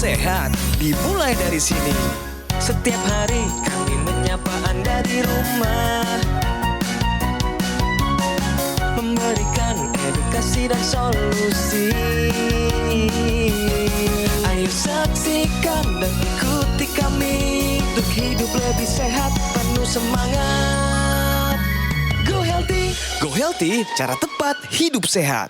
sehat dimulai dari sini. Setiap hari kami menyapa Anda di rumah, memberikan edukasi dan solusi. Ayo saksikan dan ikuti kami untuk hidup lebih sehat, penuh semangat. Go Healthy, cara tepat hidup sehat.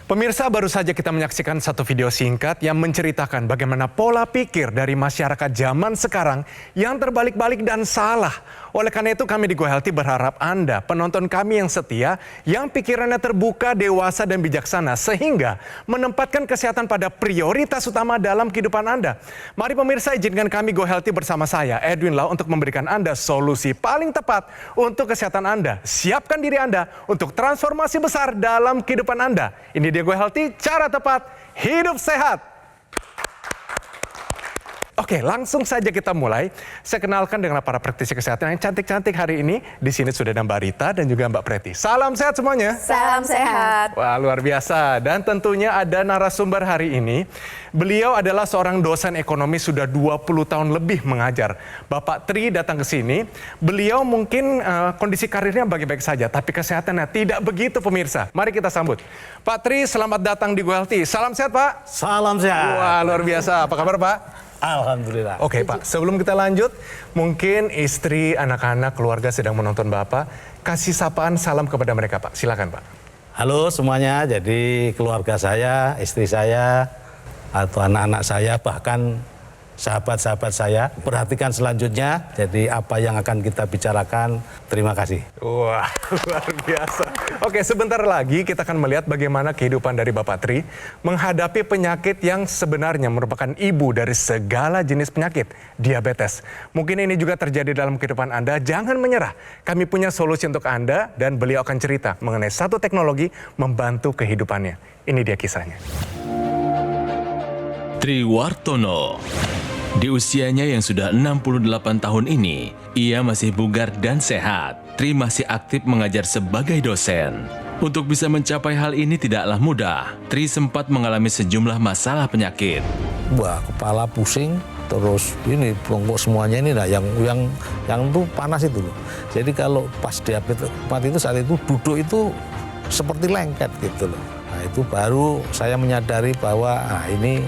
Pemirsa, baru saja kita menyaksikan satu video singkat yang menceritakan bagaimana pola pikir dari masyarakat zaman sekarang yang terbalik-balik dan salah. Oleh karena itu kami di Go Healthy berharap Anda, penonton kami yang setia, yang pikirannya terbuka, dewasa dan bijaksana sehingga menempatkan kesehatan pada prioritas utama dalam kehidupan Anda. Mari pemirsa, izinkan kami Go Healthy bersama saya, Edwin Lau, untuk memberikan Anda solusi paling tepat untuk kesehatan Anda. Siapkan diri Anda untuk transformasi besar dalam kehidupan Anda. Ini dia Go Healthy, cara tepat hidup sehat. Oke, langsung saja kita mulai. Saya kenalkan dengan para praktisi kesehatan yang cantik-cantik hari ini. Di sini sudah ada Mbak Rita dan juga Mbak Preti. Salam sehat semuanya. Salam sehat. Wah, luar biasa. Dan tentunya ada narasumber hari ini. Beliau adalah seorang dosen ekonomi sudah 20 tahun lebih mengajar. Bapak Tri datang ke sini. Beliau mungkin kondisi karirnya baik-baik saja, tapi kesehatannya tidak begitu pemirsa. Mari kita sambut. Pak Tri, selamat datang di Go Healthy. Salam sehat Pak. Salam sehat. Wah, luar biasa. Apa kabar Pak? Alhamdulillah. Oke Pak, sebelum kita lanjut, mungkin istri, anak-anak, keluarga sedang menonton Bapak. Kasih sapaan salam kepada mereka Pak, silakan Pak. Halo semuanya, jadi keluarga saya, istri saya, atau anak-anak saya, bahkan sahabat-sahabat saya. Perhatikan selanjutnya, jadi apa yang akan kita bicarakan, terima kasih. Wah, luar biasa. Oke, sebentar lagi kita akan melihat bagaimana kehidupan dari Bapak Tri menghadapi penyakit yang sebenarnya merupakan ibu dari segala jenis penyakit, diabetes. Mungkin ini juga terjadi dalam kehidupan Anda, jangan menyerah. Kami punya solusi untuk Anda dan beliau akan cerita mengenai satu teknologi membantu kehidupannya. Ini dia kisahnya. Tri Wartono. Di usianya yang sudah 68 tahun ini, ia masih bugar dan sehat. Tri masih aktif mengajar sebagai dosen. Untuk bisa mencapai hal ini tidaklah mudah. Tri sempat mengalami sejumlah masalah penyakit. Wah, kepala pusing, terus ini bongkok semuanya ini, nah yang tuh panas itu loh. Jadi kalau pas diabetes itu saat itu duduk itu seperti lengket gitu loh. Nah itu baru saya menyadari bahwa ini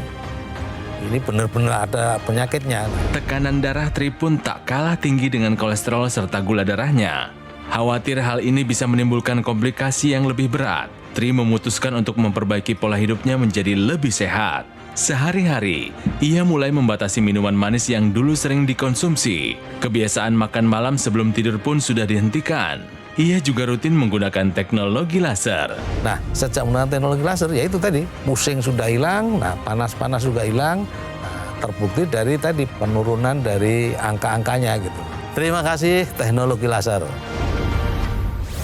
benar-benar ada penyakitnya. Tekanan darah Tri pun tak kalah tinggi dengan kolesterol serta gula darahnya. Khawatir hal ini bisa menimbulkan komplikasi yang lebih berat. Tri memutuskan untuk memperbaiki pola hidupnya menjadi lebih sehat. Sehari-hari, ia mulai membatasi minuman manis yang dulu sering dikonsumsi. Kebiasaan makan malam sebelum tidur pun sudah dihentikan. Ia juga rutin menggunakan teknologi laser. Nah, sejak menggunakan teknologi laser, ya itu tadi, pusing sudah hilang, nah panas-panas juga hilang, nah, terbukti dari tadi penurunan dari angka-angkanya gitu. Terima kasih teknologi laser.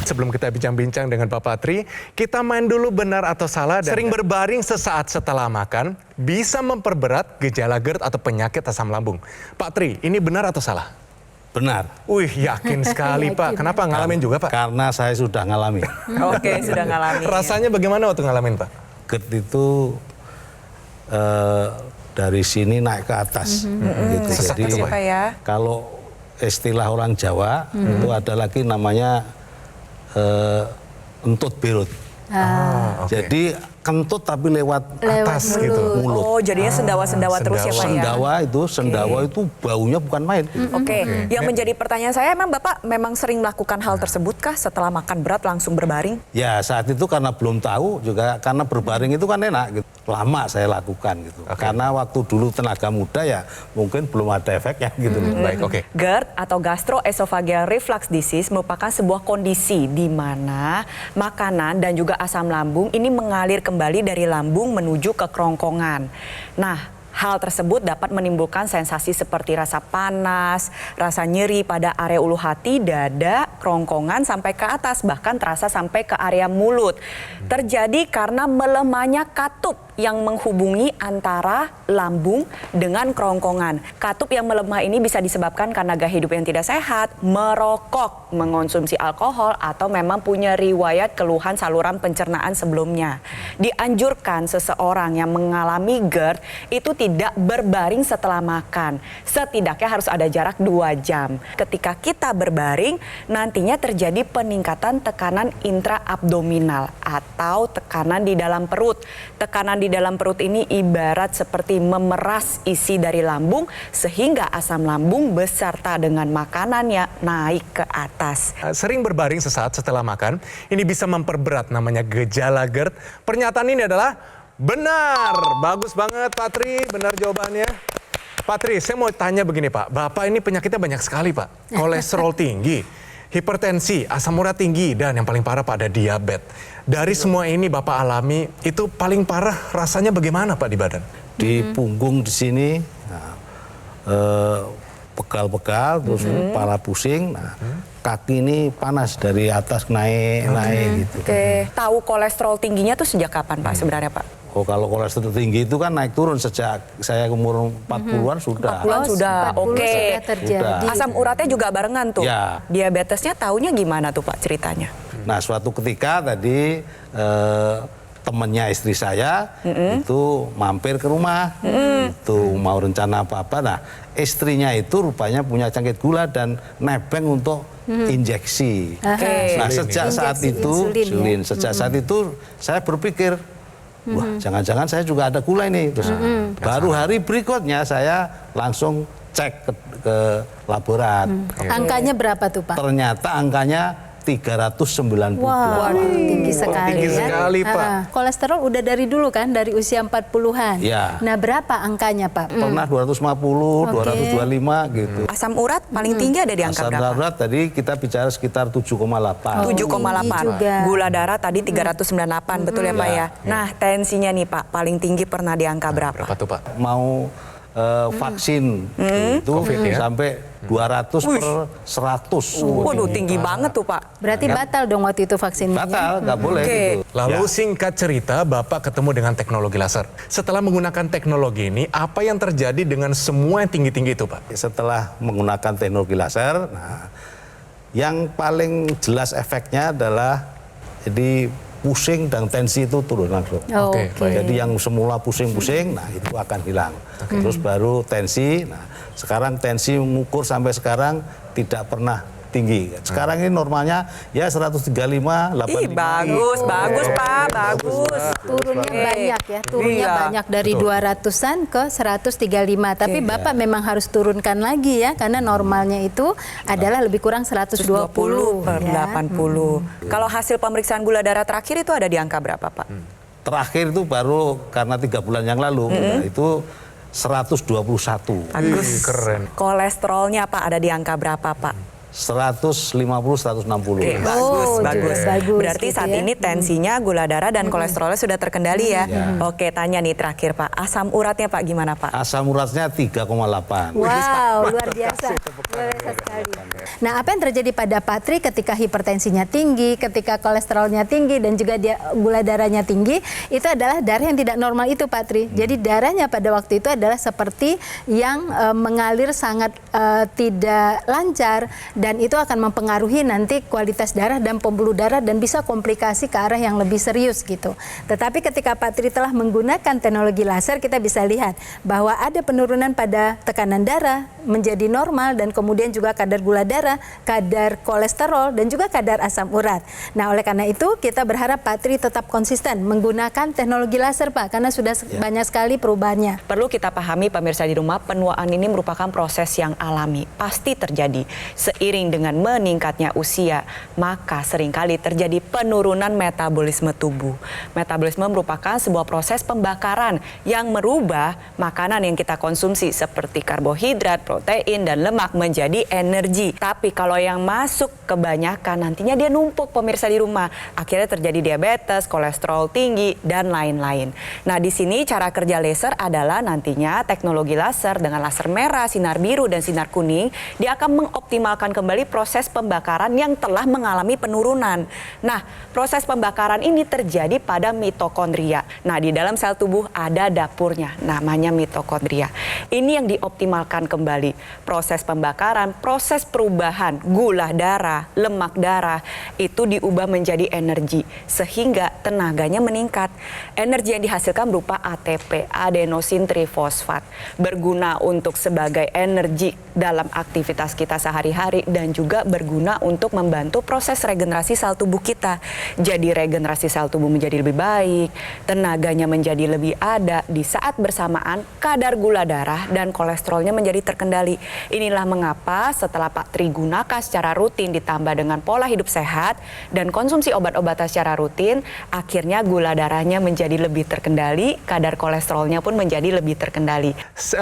Sebelum kita bincang-bincang dengan Bapak Tri, kita main dulu benar atau salah. Sering berbaring sesaat setelah makan bisa memperberat gejala GERD atau penyakit asam lambung. Pak Tri, ini benar atau salah? Benar. Wih, yakin sekali Pak. Kenapa ngalamin juga Pak? Karena saya sudah ngalamin. Oke, sudah ngalamin. Rasanya bagaimana waktu ngalamin Pak? GERD itu dari sini naik ke atas. Gitu. Jadi kalau istilah orang Jawa itu ada lagi namanya entut birut. Okay. Jadi kentut tapi lewat atas mulut. gitu, mulut. Oh, jadinya sendawa-sendawa terus ya Pak ya? Sendawa itu baunya bukan main. Oke. Yang menjadi pertanyaan saya, emang Bapak memang sering melakukan hal tersebut kah setelah makan berat langsung berbaring? Ya saat itu karena belum tahu, juga karena berbaring itu kan enak gitu. Lama saya lakukan gitu. Karena waktu dulu tenaga muda ya mungkin belum ada efeknya gitu. Baik, oke. GERD atau gastroesophageal reflux disease merupakan sebuah kondisi di mana makanan dan juga asam lambung ini mengalir kembali dari lambung menuju ke kerongkongan. Nah, hal tersebut dapat menimbulkan sensasi seperti rasa panas, rasa nyeri pada area ulu hati, dada, kerongkongan sampai ke atas, bahkan terasa sampai ke area mulut. Terjadi karena melemahnya katup yang menghubungi antara lambung dengan kerongkongan. Katup yang melemah ini bisa disebabkan karena gaya hidup yang tidak sehat, merokok, mengonsumsi alkohol, atau memang punya riwayat keluhan saluran pencernaan sebelumnya. Dianjurkan seseorang yang mengalami GERD itu tidak berbaring setelah makan. Setidaknya harus ada jarak 2 jam. Ketika kita berbaring, nantinya terjadi peningkatan tekanan intraabdominal atau tekanan di dalam perut. Tekanan di dalam perut ini ibarat seperti memeras isi dari lambung sehingga asam lambung beserta dengan makanannya naik ke atas. Sering berbaring sesaat setelah makan, ini bisa memperberat namanya gejala GERD. Pernyataan ini adalah benar. Bagus banget Pak Tri, benar jawabannya. Pak Tri, saya mau tanya begini Pak, Bapak ini penyakitnya banyak sekali Pak. Kolesterol tinggi, hipertensi, asam urat tinggi, dan yang paling parah Pak ada diabetes. Dari semua ini Bapak alami, itu paling parah rasanya bagaimana Pak di badan? Di punggung di sini, pegal-pegal, terus kepala pusing, kaki ini panas dari atas naik gitu. Oke, tahu kolesterol tingginya tuh sejak kapan Pak sebenarnya Pak? Oh, kalau kolesterol tinggi itu kan naik turun sejak saya umur 40-an sudah. 40-an sudah, 40 oke. sudah terjadi. Asam uratnya juga barengan tuh. Ya. Diabetesnya taunya gimana tuh Pak ceritanya? Nah, suatu ketika tadi temennya istri saya itu mampir ke rumah, itu mau rencana apa-apa. Nah, istrinya itu rupanya punya jangkit gula dan nebeng untuk injeksi. Oke. Nah, sejak saat Injeksi itu, insulin, ya? sejak saat itu saya berpikir, wah, jangan-jangan saya juga ada gula ini. Terus baru hari berikutnya saya langsung cek ke laborat. Angkanya berapa tuh Pak? Ternyata angkanya 398. Wah, tinggi sekali tinggi ya. sekali, Pak. Kolesterol udah dari dulu kan, dari usia 40-an. Ya. Nah, berapa angkanya Pak? Pernah 250, 225 gitu. Asam urat paling tinggi ada di angka Asam berapa? urat tadi kita bicara sekitar 7,8. 7,8. juga. Gula darah tadi 398, betul ya Pak ya? Nah, tensinya nih Pak, paling tinggi pernah di angka berapa? Berapa tuh Pak? Mau vaksin itu COVID, ya? sampai 200 per 100. Waduh, tinggi banget tuh Pak. Berarti batal dong waktu itu vaksinnya. Batal, nggak boleh Oke. gitu. Lalu Ya. singkat cerita, Bapak ketemu dengan teknologi laser. Setelah menggunakan teknologi ini, apa yang terjadi dengan semua yang tinggi-tinggi itu Pak? Setelah menggunakan teknologi laser, nah, yang paling jelas efeknya adalah jadi pusing dan tensi itu turun langsung. Oke, baik. Jadi yang semula pusing-pusing, nah itu akan hilang. Terus baru tensi, nah sekarang tensi mengukur sampai sekarang tidak pernah tinggi. Sekarang ini normalnya ya 135, 85. Ih, bagus Pak, bagus. Turunnya Oke. banyak ya, turunnya Iya. banyak dari 200-an ke 135. Tapi Bapak memang harus turunkan lagi ya, karena normalnya itu adalah lebih kurang 120 per ya. 80. Kalau hasil pemeriksaan gula darah terakhir itu ada di angka berapa Pak? Terakhir itu baru karena 3 bulan yang lalu, nah, itu 121. Bagus. keren. Kolesterolnya Pak ada di angka berapa Pak? 150, 160. Oke, bagus, Oh, bagus. bagus Berarti gitu saat ya. ini tensinya, gula darah, dan kolesterolnya sudah terkendali ya. Oke, tanya nih terakhir Pak, asam uratnya Pak gimana Pak? Asam uratnya 3,8. Wow, luar biasa. Luar biasa sekali. Nah, apa yang terjadi pada Patri ketika hipertensinya tinggi, ketika kolesterolnya tinggi, dan juga dia gula darahnya tinggi, itu adalah darah yang tidak normal itu, Patri. Jadi darahnya pada waktu itu adalah seperti yang mengalir sangat tidak lancar, dan itu akan mempengaruhi nanti kualitas darah dan pembuluh darah dan bisa komplikasi ke arah yang lebih serius gitu. Tetapi ketika Patri telah menggunakan teknologi laser, kita bisa lihat bahwa ada penurunan pada tekanan darah menjadi normal, dan kemudian juga kadar gula darah, kadar kolesterol, dan juga kadar asam urat. Nah, oleh karena itu kita berharap Patri tetap konsisten menggunakan teknologi laser Pak, karena sudah banyak sekali perubahannya. Perlu kita pahami pemirsa di rumah, penuaan ini merupakan proses yang alami, pasti terjadi. Seiring dengan meningkatnya usia, maka seringkali terjadi penurunan metabolisme tubuh. Metabolisme merupakan sebuah proses pembakaran yang merubah makanan yang kita konsumsi seperti karbohidrat, protein, dan lemak menjadi energi. Tapi kalau yang masuk kebanyakan, nantinya dia numpuk pemirsa di rumah. Akhirnya terjadi diabetes, kolesterol tinggi, dan lain-lain. Nah, di sini cara kerja laser adalah nantinya teknologi laser dengan laser merah, sinar biru, dan sinar kuning, dia akan mengoptimalkan kembali kembali proses pembakaran yang telah mengalami penurunan. Nah, proses pembakaran ini terjadi pada mitokondria. Nah, di dalam sel tubuh ada dapurnya, namanya mitokondria. Ini yang dioptimalkan kembali. Proses pembakaran, proses perubahan gula darah, lemak darah, itu diubah menjadi energi, sehingga tenaganya meningkat. Energi yang dihasilkan berupa ATP, adenosin trifosfat, berguna untuk sebagai energi dalam aktivitas kita sehari-hari dan juga berguna untuk membantu proses regenerasi sel tubuh kita. Jadi regenerasi sel tubuh menjadi lebih baik, tenaganya menjadi lebih ada, di saat bersamaan kadar gula darah dan kolesterolnya menjadi terkendali. Inilah mengapa setelah Pak Tri gunakan secara rutin ditambah dengan pola hidup sehat dan konsumsi obat-obatan secara rutin, akhirnya gula darahnya menjadi lebih terkendali, kadar kolesterolnya pun menjadi lebih terkendali.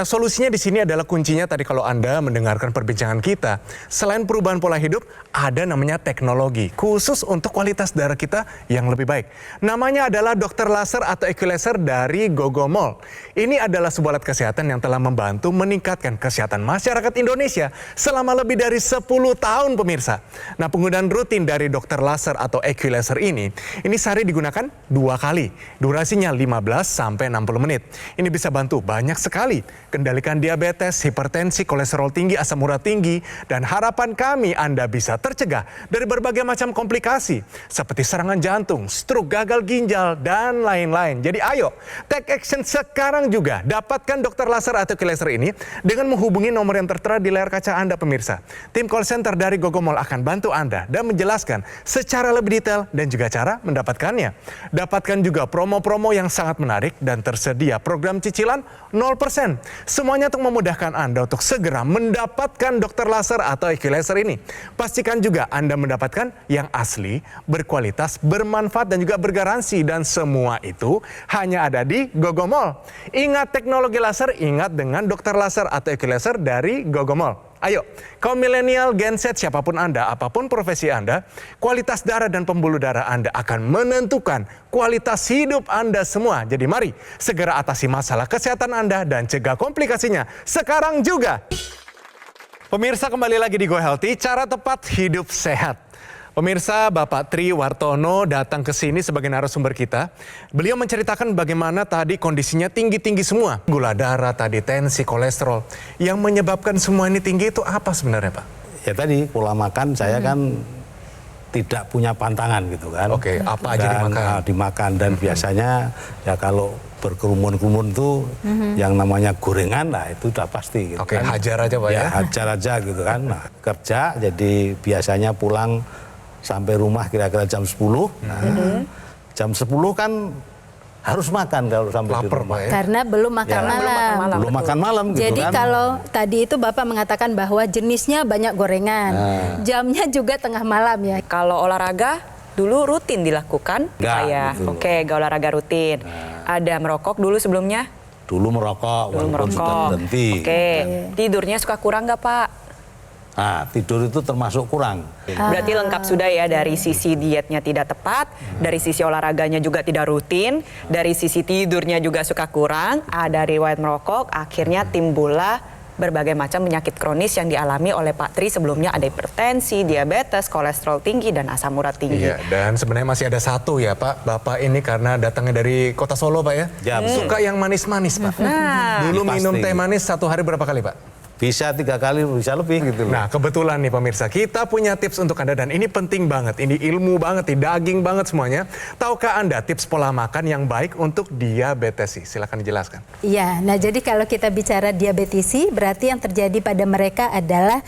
Solusinya di sini adalah kuncinya tadi kalau Anda mendengarkan perbincangan kita. Selain perubahan pola hidup, ada namanya teknologi khusus untuk kualitas darah kita yang lebih baik. Namanya adalah dokter laser atau equalizer dari Gogomol. Ini adalah sebuah alat kesehatan yang telah membantu meningkatkan kesehatan masyarakat Indonesia selama lebih dari 10 tahun pemirsa. Nah, penggunaan rutin dari dokter laser atau equalizer ini sehari digunakan 2 kali. Durasinya 15 sampai 60 menit. Ini bisa bantu banyak sekali kendalikan diabetes, hipertensi, kolesterol tinggi, asam urat tinggi, dan harapan kami Anda bisa tercegah dari berbagai macam komplikasi seperti serangan jantung, stroke, gagal ginjal, dan lain-lain. Jadi ayo, take action sekarang juga. Dapatkan dokter laser atau equalizer ini dengan menghubungi nomor yang tertera di layar kaca Anda pemirsa. Tim call center dari Gogomol akan bantu Anda dan menjelaskan secara lebih detail dan juga cara mendapatkannya. Dapatkan juga promo-promo yang sangat menarik dan tersedia program cicilan 0%. Semuanya untuk memudahkan Anda untuk segera mendapatkan dokter laser atau equalizer ini. Pastikan juga Anda mendapatkan yang asli, berkualitas, bermanfaat, dan juga bergaransi. Dan semua itu hanya ada di Gogomol. Ingat teknologi laser, ingat dengan dokter laser atau equalizer dari Gogomol. Ayo, kaum milenial, Gen Z, siapapun Anda, apapun profesi Anda, kualitas darah dan pembuluh darah Anda akan menentukan kualitas hidup Anda semua. Jadi mari segera atasi masalah kesehatan Anda dan cegah komplikasinya sekarang juga. Pemirsa, kembali lagi di Go Healthy, cara tepat hidup sehat. Pemirsa, Bapak Tri Wartono datang ke sini sebagai narasumber kita. Beliau menceritakan bagaimana tadi kondisinya tinggi-tinggi semua. Gula darah, tadi tensi, kolesterol. Yang menyebabkan semua ini tinggi itu apa sebenarnya, Pak? Ya tadi pola makan saya kan tidak punya pantangan gitu kan. Oke, apa aja dimakan? Dimakan dan biasanya ya kalau berkerumun-kerumun tuh yang namanya gorengan, nah itu udah pasti gitu. Oke, kan. hajar aja Pak ya? Hajar aja gitu kan. Nah, kerja jadi biasanya pulang sampai rumah kira-kira jam 10. Nah, jam 10 kan harus makan kalau sampai di rumah. Pak, ya? Karena belum makan malam. Belum makan malam gitu Jadi kan. kalau tadi itu Bapak mengatakan bahwa jenisnya banyak gorengan, jamnya juga tengah malam ya. Kalau olahraga dulu rutin dilakukan, Enggak, gitu. Oke, gak olahraga rutin. Ada merokok dulu sebelumnya? Dulu merokok, walaupun sudah berhenti. Oke, tidurnya suka kurang nggak Pak? Nah, tidur itu termasuk kurang. Berarti lengkap sudah ya, dari sisi dietnya tidak tepat, dari sisi olahraganya juga tidak rutin, dari sisi tidurnya juga suka kurang, ada riwayat merokok, akhirnya timbullah berbagai macam penyakit kronis yang dialami oleh Pak Tri sebelumnya, ada hipertensi, diabetes, kolesterol tinggi, dan asam urat tinggi. Iya, dan sebenarnya masih ada satu ya Pak. Bapak ini karena datangnya dari kota Solo Pak ya, suka yang manis-manis Pak. Nah, Dulu pasti. minum teh manis 1 hari berapa kali Pak? Bisa 3 kali, bisa lebih gitu loh. Nah, kebetulan nih pemirsa, kita punya tips untuk Anda dan ini penting banget, ini ilmu banget, ini daging banget semuanya. Tahukah Anda tips pola makan yang baik untuk diabetesi? Silakan dijelaskan. Iya, nah jadi kalau kita bicara diabetesi, berarti yang terjadi pada mereka adalah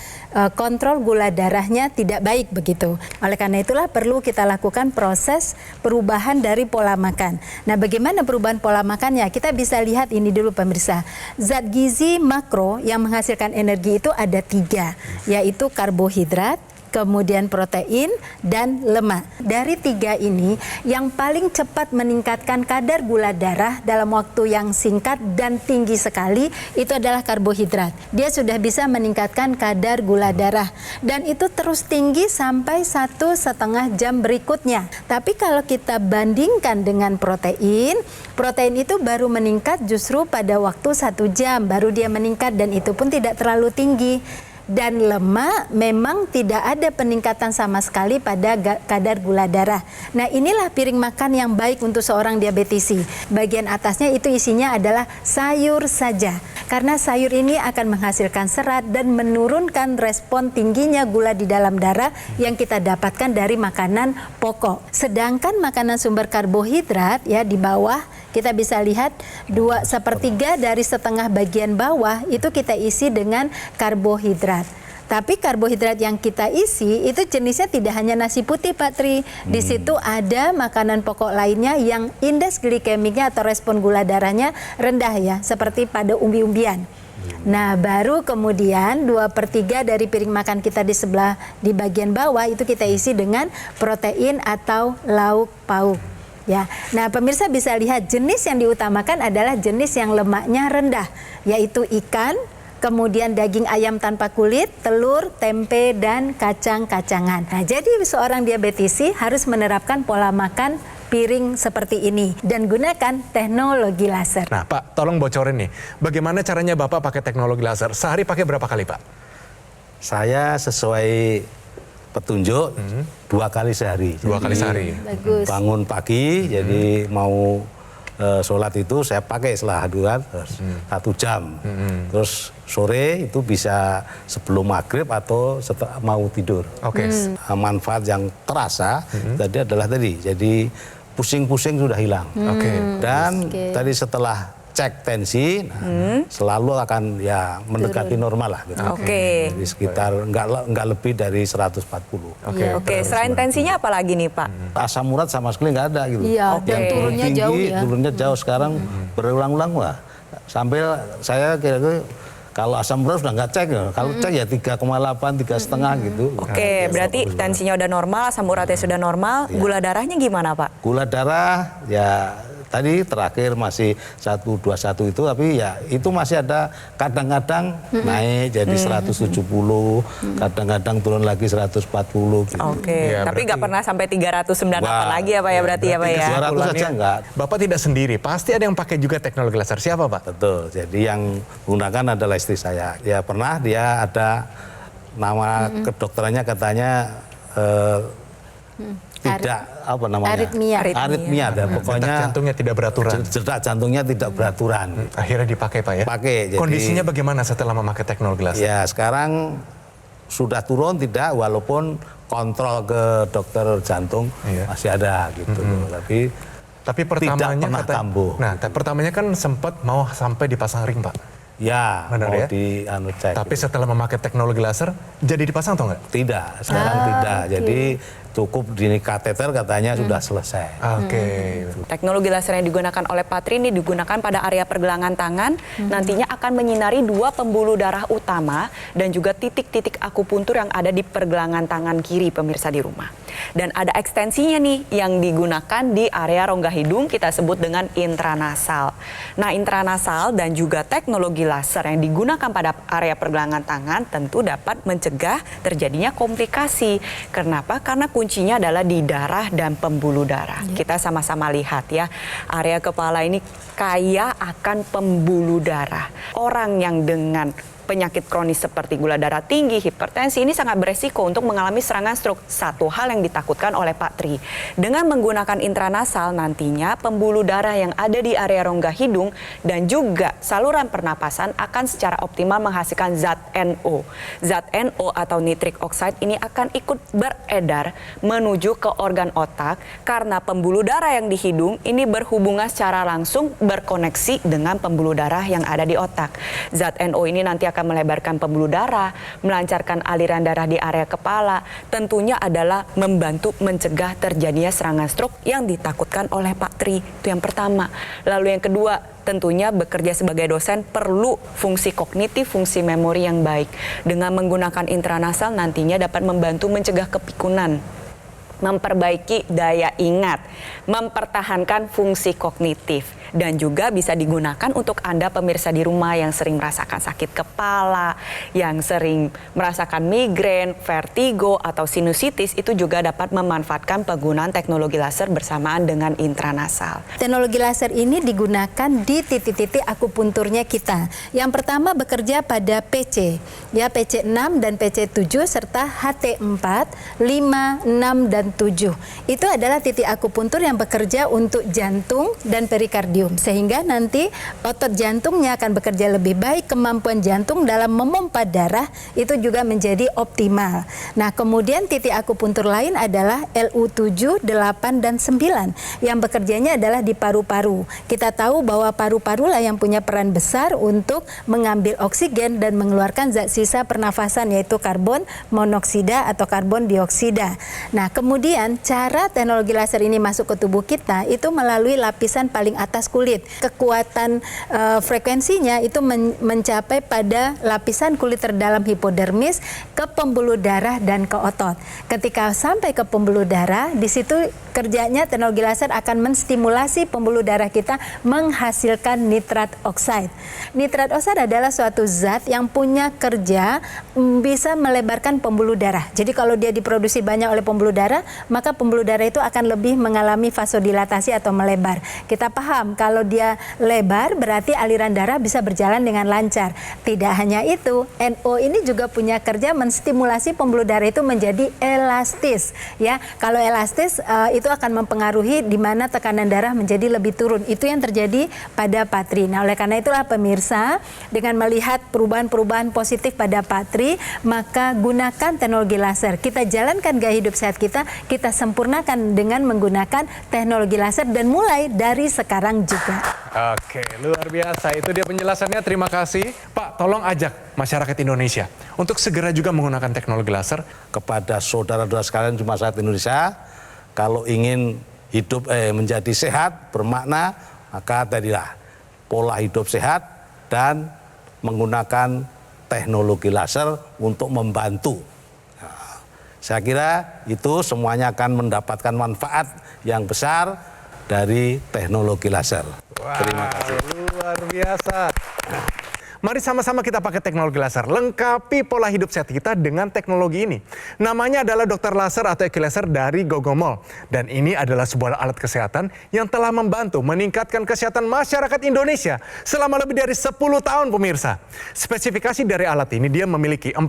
kontrol gula darahnya tidak baik begitu. Oleh karena itulah perlu kita lakukan proses perubahan dari pola makan. Nah, bagaimana perubahan pola makannya? Kita bisa lihat ini dulu pemirsa. Zat gizi makro yang menghasilkan energi itu ada 3, yaitu karbohidrat, kemudian protein, dan lemak. Dari 3 ini, yang paling cepat meningkatkan kadar gula darah dalam waktu yang singkat dan tinggi sekali, itu adalah karbohidrat. Dia sudah bisa meningkatkan kadar gula darah. Dan itu terus tinggi sampai 1,5 jam berikutnya. Tapi kalau kita bandingkan dengan protein itu baru meningkat justru pada waktu 1 jam, baru dia meningkat dan itu pun tidak terlalu tinggi. dan lemak memang tidak ada peningkatan sama sekali pada kadar gula darah. Nah, inilah piring makan yang baik untuk seorang diabetisi. Bagian atasnya itu isinya adalah sayur saja. Karena sayur ini akan menghasilkan serat dan menurunkan respon tingginya gula di dalam darah yang kita dapatkan dari makanan pokok. Sedangkan makanan sumber karbohidrat ya di bawah kita bisa lihat 2/3 dari setengah bagian bawah itu kita isi dengan karbohidrat. Tapi karbohidrat yang kita isi itu jenisnya tidak hanya nasi putih, Pak Tri. Di situ ada makanan pokok lainnya yang indeks glikemiknya atau respon gula darahnya rendah ya, seperti pada umbi-umbian. Nah, baru kemudian 2/3 dari piring makan kita di bagian bawah itu kita isi dengan protein atau lauk pauk. Ya, nah pemirsa bisa lihat jenis yang diutamakan adalah jenis yang lemaknya rendah, yaitu ikan, kemudian daging ayam tanpa kulit, telur, tempe, dan kacang-kacangan. Nah, jadi seorang diabetisi harus menerapkan pola makan piring seperti ini dan gunakan teknologi laser. Nah, Pak, tolong bocorin nih, bagaimana caranya Bapak pakai teknologi laser? Sehari pakai berapa kali, Pak? Saya sesuai petunjuk 2 kali sehari. 2 kali sehari. Bagus. Bangun pagi, jadi mau sholat itu saya pakai setelah haduan 1 jam. Terus sore itu bisa sebelum maghrib atau setelah mau tidur. Oke. Manfaat yang terasa tadi adalah jadi pusing-pusing sudah hilang. Oke. Dan tadi setelah cek tensi, selalu akan ya mendekati normal lah. Gitu. Oke. Jadi sekitar nggak lebih dari 140. Oke, selain tensinya apa lagi nih Pak? Asam urat sama sekali nggak ada gitu. Iya, Oke. dan turunnya Tinggi, jauh ya. turunnya jauh sekarang berulang-ulang lah. Sampai saya kira-kira kalau asam urat sudah nggak cek ya. Kalau cek ya 3,8, 3,5 gitu. Oke, berarti tensinya udah normal, asam uratnya sudah normal, gula darahnya gimana Pak? Gula darah ya tadi terakhir masih 121 itu, tapi ya itu masih ada kadang-kadang naik jadi 170, kadang-kadang turun lagi 140 gitu. Oke, Ya, tapi nggak berarti- pernah sampai 398 lagi ya Pak ya berarti ya Pak ya? 200 saja enggak. Bapak tidak sendiri, pasti ada yang pakai juga teknologi laser. Siapa, Pak? Betul, jadi yang menggunakan adalah istri saya. Ya pernah dia ada nama kedokterannya katanya tidak apa namanya? Aritmia. Dan Detak pokoknya jantungnya tidak beraturan. detak jantungnya tidak beraturan. Akhirnya dipakai, Pak ya? Pakai. Jadi, Kondisinya bagaimana setelah memakai teknologi laser? ya sekarang sudah turun tidak, walaupun kontrol ke dokter jantung Iya. masih ada gitu. Tapi pertamanya pernah kambuh. Nah, pertamanya kan sempat mau sampai dipasang ring, Pak. Ya, Benar mau ya? cek. Tapi setelah memakai teknologi laser, jadi dipasang atau enggak? Tidak, sekarang tidak. Jadi cukup di kateter katanya sudah selesai. Oke. Teknologi laser yang digunakan oleh Patri ini digunakan pada area pergelangan tangan, nantinya akan menyinari 2 pembuluh darah utama dan juga titik-titik akupuntur yang ada di pergelangan tangan kiri pemirsa di rumah. Dan ada ekstensinya nih yang digunakan di area rongga hidung, kita sebut dengan intranasal. Nah, intranasal dan juga teknologi laser yang digunakan pada area pergelangan tangan tentu dapat mencegah terjadinya komplikasi. Kenapa? Karena kuncinya adalah di darah dan pembuluh darah. Kita sama-sama lihat ya, area kepala ini kaya akan pembuluh darah. Orang yang dengan penyakit kronis seperti gula darah tinggi, hipertensi ini sangat beresiko untuk mengalami serangan stroke. Satu hal yang ditakutkan oleh Pak Tri. Dengan menggunakan intranasal nantinya pembuluh darah yang ada di area rongga hidung dan juga saluran pernapasan akan secara optimal menghasilkan zat NO. Zat NO atau nitric oxide ini akan ikut beredar menuju ke organ otak karena pembuluh darah yang di hidung ini berhubungan secara langsung berkoneksi dengan pembuluh darah yang ada di otak. Zat NO ini nanti akan melebarkan pembuluh darah, melancarkan aliran darah di area kepala, tentunya adalah membantu mencegah terjadinya serangan stroke yang ditakutkan oleh Pak Tri. Itu yang pertama. Lalu yang kedua, tentunya bekerja sebagai dosen perlu fungsi kognitif, fungsi memori yang baik. Dengan menggunakan intranasal nantinya dapat membantu mencegah kepikunan, memperbaiki daya ingat, mempertahankan fungsi kognitif. Dan juga bisa digunakan untuk Anda pemirsa di rumah yang sering merasakan sakit kepala, yang sering merasakan migrain, vertigo, atau sinusitis, itu juga dapat memanfaatkan penggunaan teknologi laser bersamaan dengan intranasal. Teknologi laser ini digunakan di titik-titik akupunturnya kita. Yang pertama bekerja pada PC, ya PC6 dan PC7 serta HT4, 5, 6 dan 7. Itu adalah titik akupuntur yang bekerja untuk jantung dan perikardium, sehingga nanti otot jantungnya akan bekerja lebih baik, kemampuan jantung dalam memompa darah itu juga menjadi optimal. Nah, kemudian titik akupuntur lain adalah LU7, 8 dan 9 yang bekerjanya adalah di paru-paru. Kita tahu bahwa paru-paru lah yang punya peran besar untuk mengambil oksigen dan mengeluarkan zat sisa pernafasan, yaitu karbon monoksida atau karbon dioksida. Nah, kemudian cara teknologi laser ini masuk ke tubuh kita itu melalui lapisan paling atas kulit. Kekuatan frekuensinya itu mencapai pada lapisan kulit terdalam hipodermis ke pembuluh darah dan ke otot. Ketika sampai ke pembuluh darah, di situ kerjanya teknologi laser akan menstimulasi pembuluh darah kita menghasilkan nitrat oxide. Nitrat oxide adalah suatu zat yang punya kerja bisa melebarkan pembuluh darah. Jadi kalau dia diproduksi banyak oleh pembuluh darah, maka pembuluh darah itu akan lebih mengalami vasodilatasi atau melebar. Kita paham kalau dia lebar berarti aliran darah bisa berjalan dengan lancar. Tidak hanya itu, NO ini juga punya kerja menstimulasi pembuluh darah itu menjadi elastis. Ya, kalau elastis itu akan mempengaruhi di mana tekanan darah menjadi lebih turun. Itu yang terjadi pada Patri. Nah, oleh karena itulah pemirsa, dengan melihat perubahan-perubahan positif pada Patri, maka gunakan teknologi laser. Kita jalankan gaya hidup sehat kita, kita sempurnakan dengan menggunakan teknologi laser dan mulai dari sekarang juga. Oke, luar biasa. Itu dia penjelasannya. Terima kasih. Pak, tolong ajak masyarakat Indonesia untuk segera juga menggunakan teknologi laser. Kepada saudara-saudara sekalian di masyarakat Indonesia, kalau ingin hidup menjadi sehat, bermakna, maka tadilah pola hidup sehat dan menggunakan teknologi laser untuk membantu. Nah, saya kira itu semuanya akan mendapatkan manfaat yang besar dari teknologi laser. Wow, Terima kasih. Luar biasa. Mari sama-sama kita pakai teknologi laser, lengkapi pola hidup sehat kita dengan teknologi ini. Namanya adalah Dokter Laser atau EQ Laser dari Gogomol. Dan ini adalah sebuah alat kesehatan yang telah membantu meningkatkan kesehatan masyarakat Indonesia selama lebih dari 10 tahun pemirsa. Spesifikasi dari alat ini, dia memiliki 14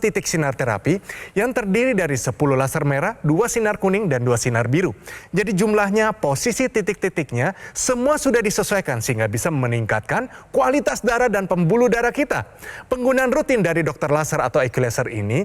titik sinar terapi yang terdiri dari 10 laser merah, 2 sinar kuning, dan 2 sinar biru. Jadi jumlahnya, posisi titik-titiknya, semua sudah disesuaikan sehingga bisa meningkatkan kualitas darah dan pembuluh darah kita. Penggunaan rutin dari Dokter Laser atau EQ Laser ini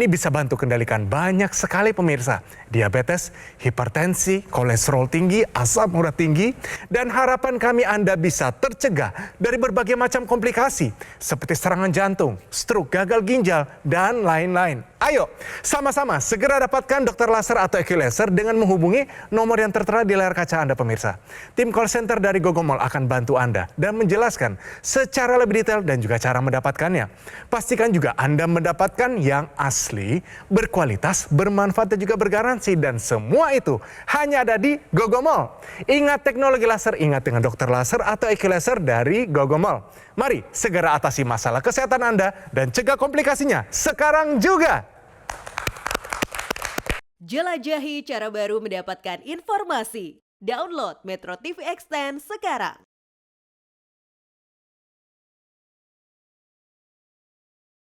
bisa bantu kendalikan banyak sekali pemirsa. Diabetes, hipertensi, kolesterol tinggi, asam urat tinggi, dan harapan kami Anda bisa tercegah dari berbagai macam komplikasi seperti serangan jantung, stroke, gagal ginjal, dan lain-lain. Ayo, sama-sama segera dapatkan Dokter Laser atau EQ Laser dengan menghubungi nomor yang tertera di layar kaca Anda pemirsa. Tim call center dari Gogomol akan bantu Anda dan menjelaskan secara lebih detail dan juga cara mendapatkannya. Pastikan juga Anda mendapatkan yang asli, berkualitas, bermanfaat dan juga bergaransi, dan semua itu hanya ada di Gogomol. Ingat teknologi laser, ingat dengan Dokter Laser atau EQ Laser dari Gogomol. Mari segera atasi masalah kesehatan Anda dan cegah komplikasinya sekarang juga. Jelajahi cara baru mendapatkan informasi. Download Metro TV Extend sekarang.